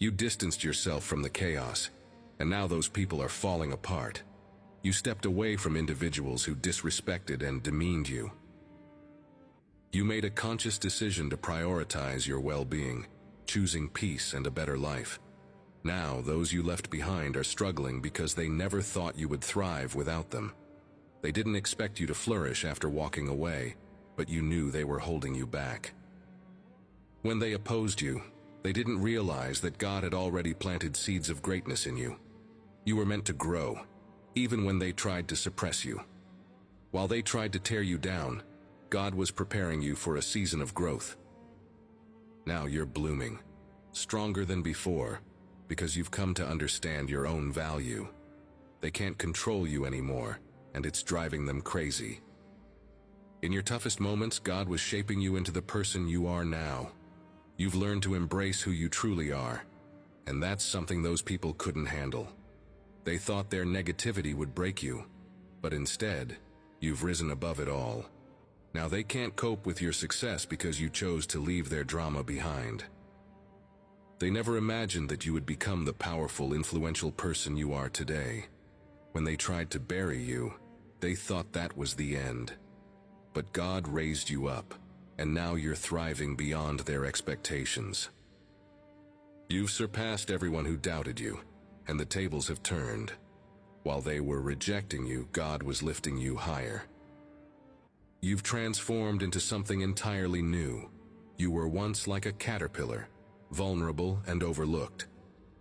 You distanced yourself from the chaos, and now those people are falling apart. You stepped away from individuals who disrespected and demeaned you. You made a conscious decision to prioritize your well-being, choosing peace and a better life. Now, those you left behind are struggling because they never thought you would thrive without them. They didn't expect you to flourish after walking away, but you knew they were holding you back. When they opposed you, they didn't realize that God had already planted seeds of greatness in you. You were meant to grow, even when they tried to suppress you. While they tried to tear you down, God was preparing you for a season of growth. Now you're blooming, stronger than before, because you've come to understand your own value. They can't control you anymore, and it's driving them crazy. In your toughest moments, God was shaping you into the person you are now. You've learned to embrace who you truly are, and that's something those people couldn't handle. They thought their negativity would break you, but instead, you've risen above it all. Now they can't cope with your success because you chose to leave their drama behind. They never imagined that you would become the powerful, influential person you are today. When they tried to bury you, they thought that was the end. But God raised you up, and now you're thriving beyond their expectations. You've surpassed everyone who doubted you, and the tables have turned. While they were rejecting you, God was lifting you higher. You've transformed into something entirely new. You were once like a caterpillar, vulnerable and overlooked.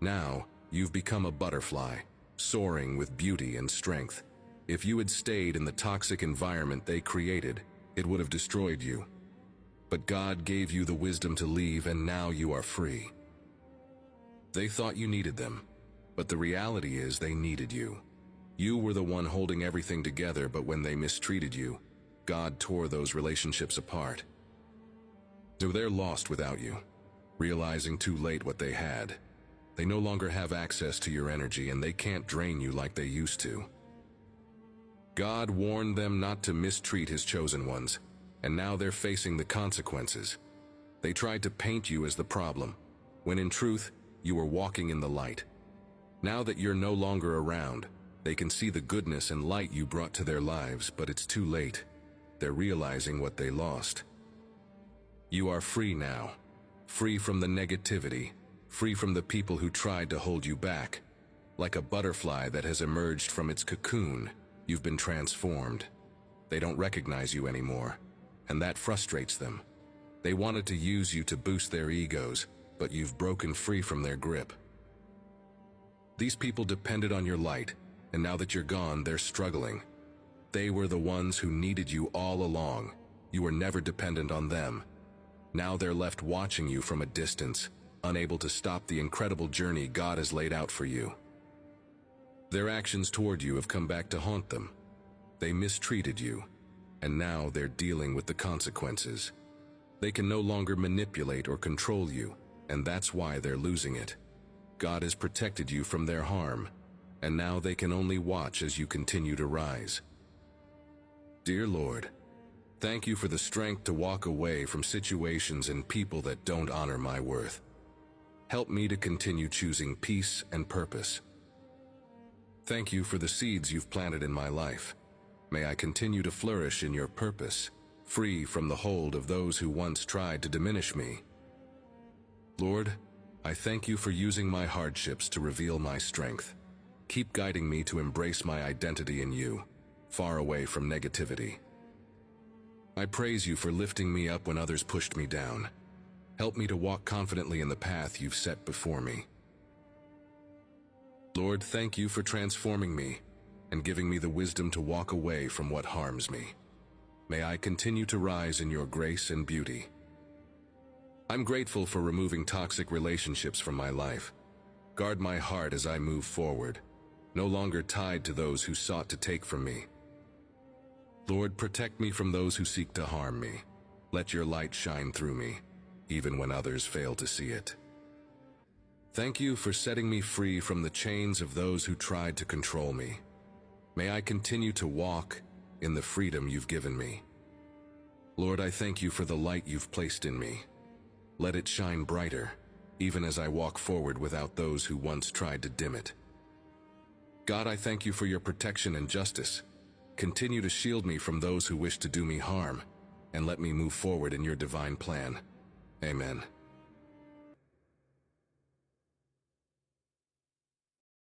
Now, you've become a butterfly, soaring with beauty and strength. If you had stayed in the toxic environment they created, it would have destroyed you. But God gave you the wisdom to leave, and now you are free. They thought you needed them, but the reality is they needed you. You were the one holding everything together, but when they mistreated you, God tore those relationships apart. So they're lost without you, realizing too late what they had. They no longer have access to your energy, and they can't drain you like they used to. God warned them not to mistreat His chosen ones, and now they're facing the consequences. They tried to paint you as the problem, when in truth, you were walking in the light. Now that you're no longer around, they can see the goodness and light you brought to their lives, but it's too late. They're realizing what they lost. You are free now, free from the negativity, free from the people who tried to hold you back. Like a butterfly that has emerged from its cocoon, you've been transformed. They don't recognize you anymore, and that frustrates them. They wanted to use you to boost their egos, but you've broken free from their grip. These people depended on your light, and now that you're gone, they're struggling. They were the ones who needed you all along. You were never dependent on them. Now they're left watching you from a distance, unable to stop the incredible journey God has laid out for you. Their actions toward you have come back to haunt them. They mistreated you, and now they're dealing with the consequences. They can no longer manipulate or control you, and that's why they're losing it. God has protected you from their harm, and now they can only watch as you continue to rise. Dear Lord, thank you for the strength to walk away from situations and people that don't honor my worth. Help me to continue choosing peace and purpose. Thank you for the seeds you've planted in my life. May I continue to flourish in your purpose, free from the hold of those who once tried to diminish me. Lord, I thank you for using my hardships to reveal my strength. Keep guiding me to embrace my identity in you, far away from negativity. I praise you for lifting me up when others pushed me down. Help me to walk confidently in the path you've set before me. Lord, thank you for transforming me and giving me the wisdom to walk away from what harms me. May I continue to rise in your grace and beauty. I'm grateful for removing toxic relationships from my life. Guard my heart as I move forward, no longer tied to those who sought to take from me. Lord, protect me from those who seek to harm me. Let your light shine through me, even when others fail to see it. Thank you for setting me free from the chains of those who tried to control me. May I continue to walk in the freedom you've given me. Lord, I thank you for the light you've placed in me. Let it shine brighter, even as I walk forward without those who once tried to dim it. God, I thank you for your protection and justice. Continue to shield me from those who wish to do me harm, and let me move forward in your divine plan. Amen.